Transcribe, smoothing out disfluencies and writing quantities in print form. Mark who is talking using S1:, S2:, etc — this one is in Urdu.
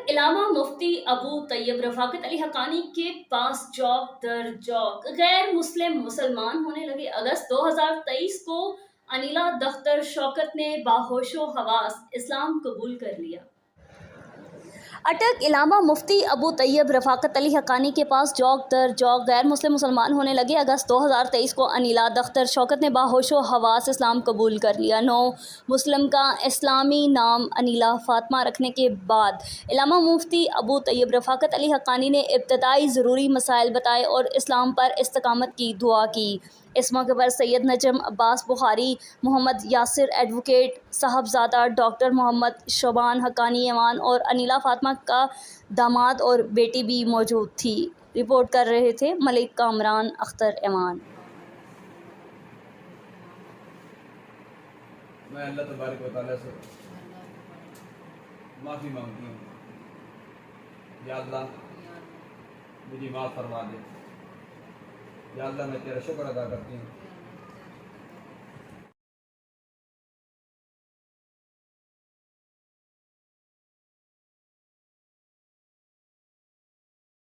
S1: علامہ مفتی ابو طیب رفاقت علی حقانی کے پاس جوک در جوک غیر مسلم مسلمان ہونے لگے۔ اگست 2023 کو انیلا دختر شوکت نے باہوش و حواس اسلام قبول کر لیا۔ اٹک علامہ مفتی ابو طیب رفاقت علی حقانی کے پاس جوک در جوک غیر مسلم مسلمان ہونے لگے۔ اگست 2023 کو انیلا دختر شوکت نے باہوش و حواس اسلام قبول کر لیا۔ نو مسلم کا اسلامی نام انیلا فاطمہ رکھنے کے بعد علامہ مفتی ابو طیب رفاقت علی حقانی نے ابتدائی ضروری مسائل بتائے اور اسلام پر استقامت کی دعا کی۔ اس موقع پر سید نجم عباس بخاری، محمد یاسر ایڈوکیٹ، صاحبزادہ ڈاکٹر محمد شعبان حقانی ایوان اور انیلا فاطمہ کا داماد اور بیٹی بھی موجود تھی۔ رپورٹ کر رہے تھے ملک کامران اختر ایوان۔
S2: میں اللہ تبارک و تعالیٰ سے معافی مانگتی ہوں، یا اللہ مجھے معاف فرما دے۔ یا اللہ میں تیرا شکر ادا کرتی ہوں